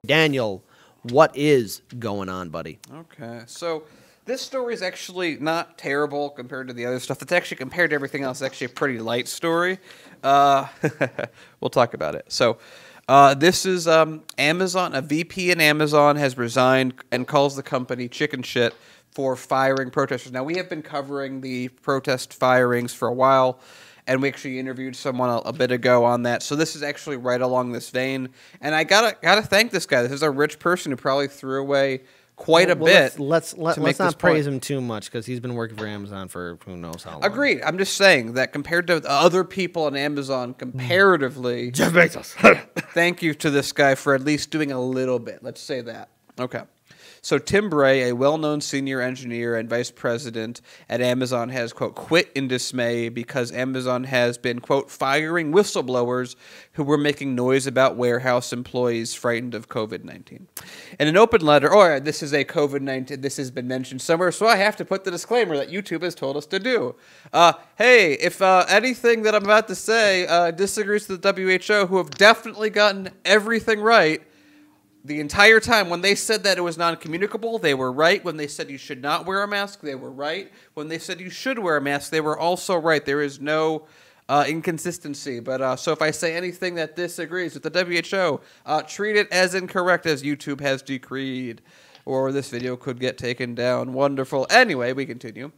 Daniel, what is going on, buddy? Okay, so this story is actually not terrible compared to the other stuff. It's actually, compared to everything else, actually a pretty light story. We'll talk about it. So this is Amazon. A VP in Amazon has resigned and calls the company chicken shit for firing protesters. Now, we have been covering the protest firings for a while, and we actually interviewed someone a bit ago on that. So this is actually right along this vein. And I gotta thank this guy. This is a rich person who probably threw away quite a bit. Let's not praise him too much because he's been working for Amazon for who knows how long. Agreed. I'm just saying that compared to other people on Amazon, comparatively, Jeff Bezos. thank you to this guy for at least doing a little bit. Let's say that. Okay. So Tim Bray, a well-known senior engineer and vice president at Amazon, has, quote, quit in dismay because Amazon has been, quote, firing whistleblowers who were making noise about warehouse employees frightened of COVID-19. In an open letter, this is a COVID-19, this has been mentioned somewhere, so I have to put the disclaimer that YouTube has told us to do. Hey, if anything that I'm about to say disagrees with the WHO, who have definitely gotten everything right, the entire time, when they said that it was non-communicable, they were right. When they said you should not wear a mask, they were right. When they said you should wear a mask, they were also right. There is no inconsistency. But so if I say anything that disagrees with the WHO, treat it as incorrect as YouTube has decreed, or this video could get taken down. Wonderful. Anyway, we continue.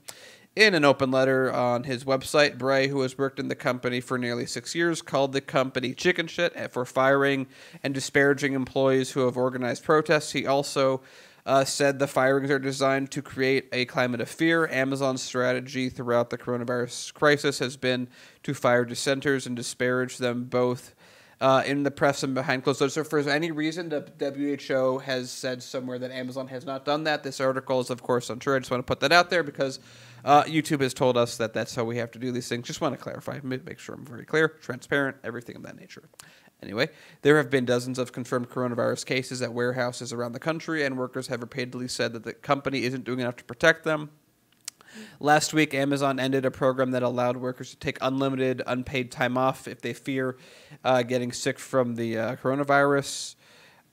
In an open letter on his website, Bray, who has worked in the company for nearly 6 years, called the company chicken shit for firing and disparaging employees who have organized protests. He also said the firings are designed to create a climate of fear. Amazon's strategy throughout the coronavirus crisis has been to fire dissenters and disparage them both in the press and behind closed doors. So for any reason, the WHO has said somewhere that Amazon has not done that. This article is, of course, untrue. I just want to put that out there because YouTube has told us that that's how we have to do these things. Just want to clarify, make sure I'm very clear, transparent, everything of that nature. Anyway, there have been dozens of confirmed coronavirus cases at warehouses around the country, and workers have repeatedly said that the company isn't doing enough to protect them. Last week, Amazon ended a program that allowed workers to take unlimited, unpaid time off if they fear getting sick from the coronavirus.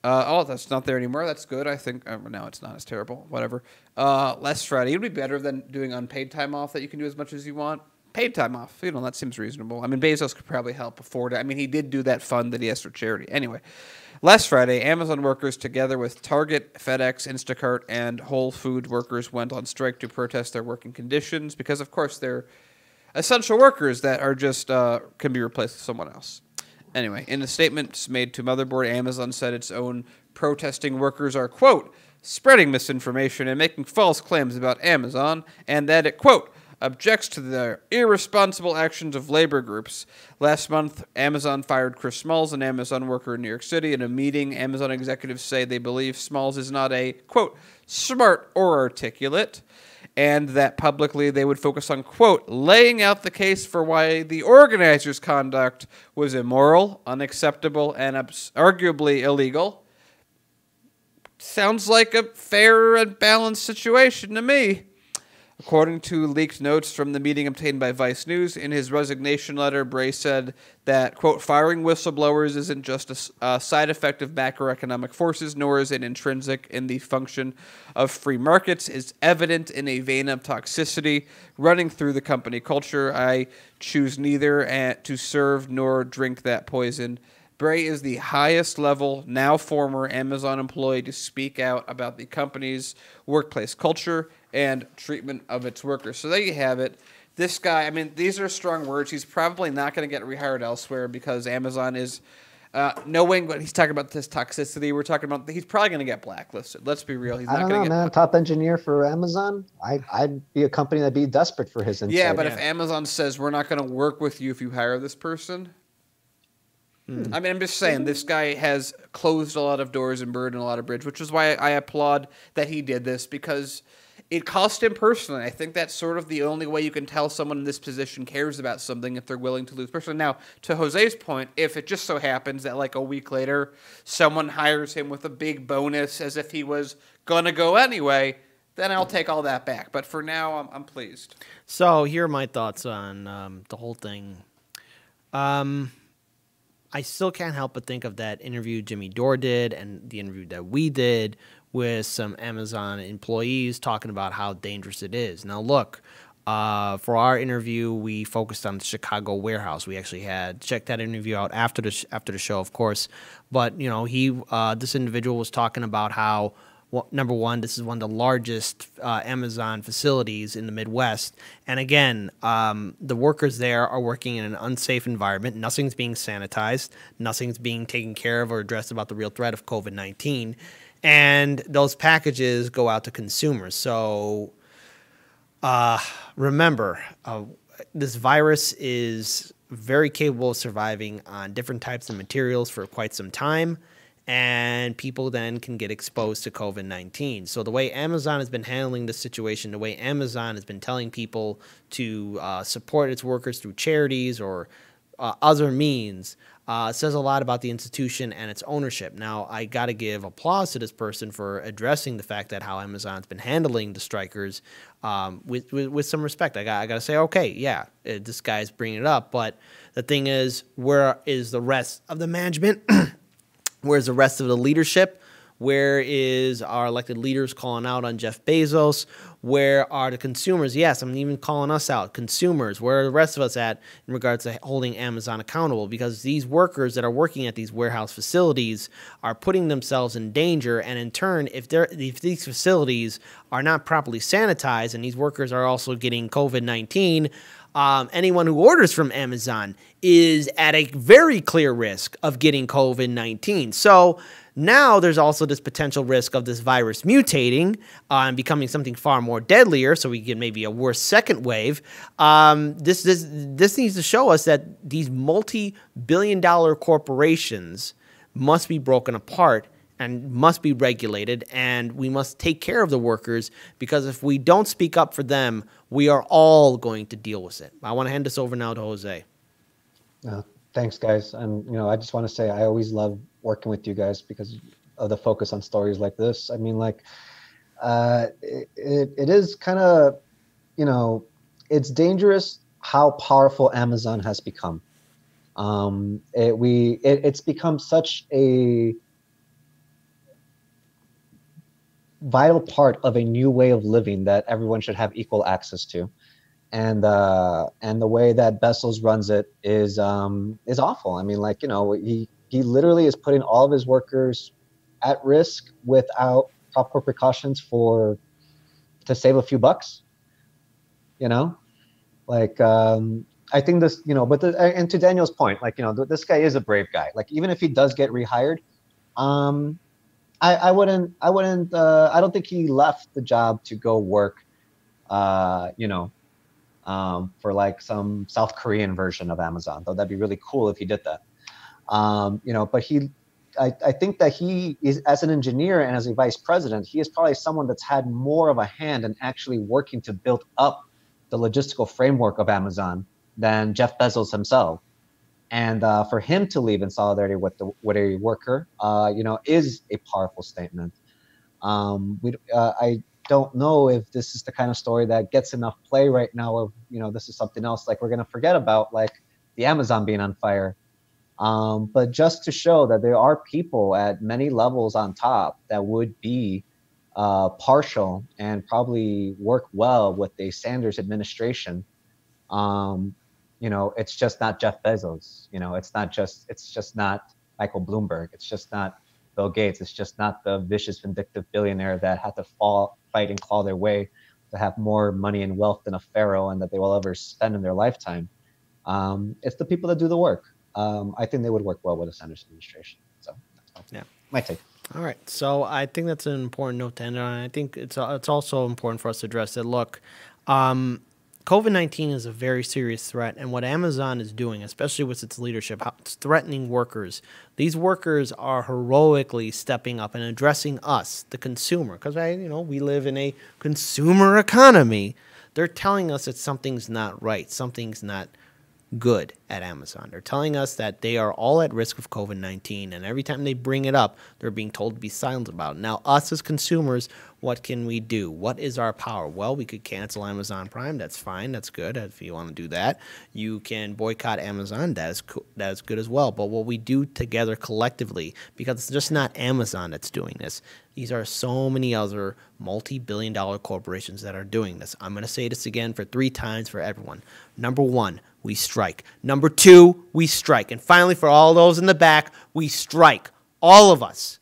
That's not there anymore. That's good, I think. No, it's not as terrible. Whatever. Last Friday, it would be better than doing unpaid time off that you can do as much as you want. Paid time off, that seems reasonable. I mean, Bezos could probably help afford it. I mean, he did do that fund that he has for charity. Anyway, last Friday, Amazon workers, together with Target, FedEx, Instacart, and Whole Food workers, went on strike to protest their working conditions because, of course, they're essential workers that are just can be replaced with someone else. Anyway, in a statement made to Motherboard, Amazon said its own protesting workers are, quote, spreading misinformation and making false claims about Amazon, and that it, quote, objects to the irresponsible actions of labor groups. Last month, Amazon fired Chris Smalls, an Amazon worker in New York City. In a meeting, Amazon executives say they believe Smalls is not a, quote, smart or articulate, and that publicly they would focus on, quote, laying out the case for why the organizers' conduct was immoral, unacceptable, and arguably illegal. Sounds like a fair and balanced situation to me. According to leaked notes from the meeting obtained by Vice News, in his resignation letter, Bray said that, quote, firing whistleblowers isn't just a side effect of macroeconomic forces, nor is it intrinsic in the function of free markets. It's evident in a vein of toxicity running through the company culture. I choose neither to serve nor drink that poison. Bray is the highest level, now former Amazon employee to speak out about the company's workplace culture and treatment of its workers. So there you have it. This guy, I mean, these are strong words. He's probably not going to get rehired elsewhere because Amazon is knowing what he's talking about, this toxicity we're talking about. He's probably going to get blacklisted. Let's be real. He's I don't know, man. Top engineer for Amazon. I'd be a company that'd be desperate for his insight. Yeah, but if Amazon says we're not going to work with you if you hire this person. I mean, I'm just saying, this guy has closed a lot of doors and burned a lot of bridges, which is why I applaud that he did this, because it cost him personally. I think that's sort of the only way you can tell someone in this position cares about something, if they're willing to lose personally. Now, to Jose's point, if it just so happens that like a week later, someone hires him with a big bonus as if he was going to go anyway, then I'll take all that back. But for now, I'm pleased. So here are my thoughts on the whole thing. I still can't help but think of that interview Jimmy Dore did and the interview that we did with some Amazon employees talking about how dangerous it is. Now, look, for our interview, we focused on the Chicago warehouse. We actually had checked that interview out after the show, of course. But you know, this individual was talking about how, well, number one, this is one of the largest Amazon facilities in the Midwest. And again, the workers there are working in an unsafe environment. Nothing's being sanitized. Nothing's being taken care of or addressed about the real threat of COVID-19. And those packages go out to consumers. So remember, this virus is very capable of surviving on different types of materials for quite some time. And people then can get exposed to COVID-19. So the way Amazon has been handling this situation, the way Amazon has been telling people to support its workers through charities or other means, says a lot about the institution and its ownership. Now, I got to give applause to this person for addressing the fact that how Amazon's been handling the strikers with some respect. I got to say, okay, yeah, this guy's bringing it up. But the thing is, where is the rest of the management? Where's the rest of the leadership? Where is our elected leaders calling out on Jeff Bezos? Where are the consumers? Yes, I'm even calling us out. Consumers, where are the rest of us at in regards to holding Amazon accountable? Because these workers that are working at these warehouse facilities are putting themselves in danger. And in turn, if these facilities are not properly sanitized and these workers are also getting COVID-19, anyone who orders from Amazon is at a very clear risk of getting COVID-19. So now there's also this potential risk of this virus mutating and becoming something far more deadlier, so we get maybe a worse second wave. This needs to show us that these multi-billion-dollar corporations must be broken apart and must be regulated, and we must take care of the workers, because if we don't speak up for them, we are all going to deal with it. I want to hand this over now to Jose. Thanks, guys. And, you know, I just want to say I always love working with you guys because of the focus on stories like this. I mean, like, it is kind of, you know, it's dangerous how powerful Amazon has become. It's become such a vital part of a new way of living that everyone should have equal access to. And the way that Bezos runs it is awful. I mean, like, you know, he literally is putting all of his workers at risk without proper precautions to save a few bucks. You know, like, I think this, you know, and to Daniel's point, like, you know, this guy is a brave guy. Like, even if he does get rehired, I don't think he left the job to go work, you know, for like some South Korean version of Amazon, though that'd be really cool if he did that. You know, but I think that he is, as an engineer and as a vice president, he is probably someone that's had more of a hand in actually working to build up the logistical framework of Amazon than Jeff Bezos himself. And for him to leave in solidarity with a worker, you know, is a powerful statement. I don't know if this is the kind of story that gets enough play right now, or, you know, this is something else like we're going to forget about, like the Amazon being on fire. But just to show that there are people at many levels on top that would be partial and probably work well with a Sanders administration. You know, it's just not Jeff Bezos. You know, it's just not Michael Bloomberg. It's just not Bill Gates. It's just not the vicious, vindictive billionaire that had to fight and claw their way to have more money and wealth than a pharaoh and that they will ever spend in their lifetime. It's the people that do the work. I think they would work well with a Sanders administration. So that's my take. All right. So I think that's an important note to end on. I think it's also important for us to address that, look, COVID-19 is a very serious threat, and what Amazon is doing, especially with its leadership, how it's threatening workers. These workers are heroically stepping up and addressing us, the consumer, because we live in a consumer economy. They're telling us that something's not right, something's not good at Amazon. They're telling us that they are all at risk of COVID-19, and every time they bring it up, they're being told to be silent about it. Now, us as consumers, What can we do? What is our power? Well, we could cancel Amazon Prime. That's fine. That's good if you want to do that. You can boycott Amazon. That is good as well. But what we do together collectively, because it's just not Amazon that's doing this. These are so many other multi-billion-dollar corporations that are doing this. I'm going to say this again for 3 times for everyone. Number 1, we strike. Number 2, we strike. And finally, for all those in the back, we strike. All of us.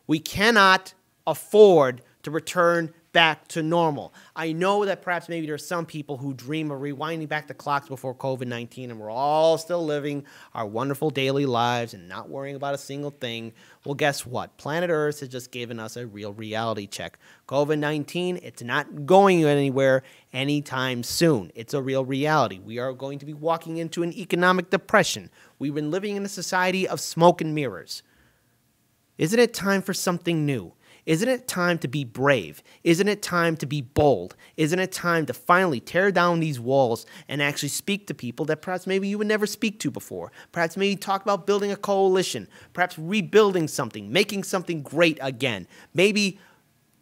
We cannot afford to return back to normal. I know that perhaps maybe there's some people who dream of rewinding back the clocks before COVID-19 and we're all still living our wonderful daily lives and not worrying about a single thing. Well, guess what? Planet Earth has just given us a real reality check. COVID-19, it's not going anywhere anytime soon. It's a real reality. We are going to be walking into an economic depression. We've been living in a society of smoke and mirrors. Isn't it time for something new? Isn't it time to be brave? Isn't it time to be bold? Isn't it time to finally tear down these walls and actually speak to people that perhaps maybe you would never speak to before? Perhaps maybe talk about building a coalition, perhaps rebuilding something, making something great again, maybe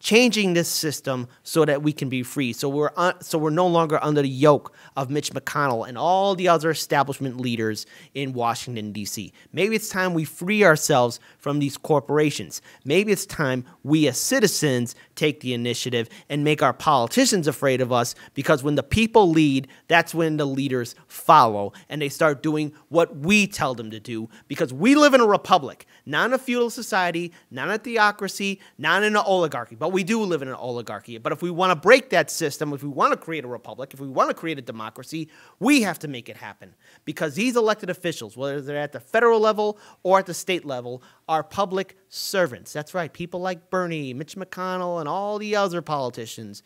changing this system so that we can be free, so we're no longer under the yoke of Mitch McConnell and all the other establishment leaders in Washington, D.C. Maybe it's time we free ourselves from these corporations. Maybe it's time we as citizens take the initiative and make our politicians afraid of us, because when the people lead, that's when the leaders follow and they start doing what we tell them to do, because we live in a republic, not in a feudal society, not in a theocracy, not in an oligarchy. But we do live in an oligarchy. But if we want to break that system, if we want to create a republic, if we want to create a democracy, we have to make it happen. Because these elected officials, whether they're at the federal level or at the state level, are public servants. That's right. People like Bernie, Mitch McConnell, and all the other politicians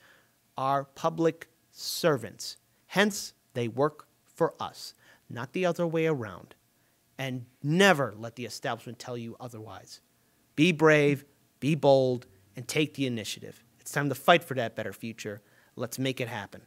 are public servants. Hence, they work for us, not the other way around. And never let the establishment tell you otherwise. Be brave, be bold, and take the initiative. It's time to fight for that better future. Let's make it happen.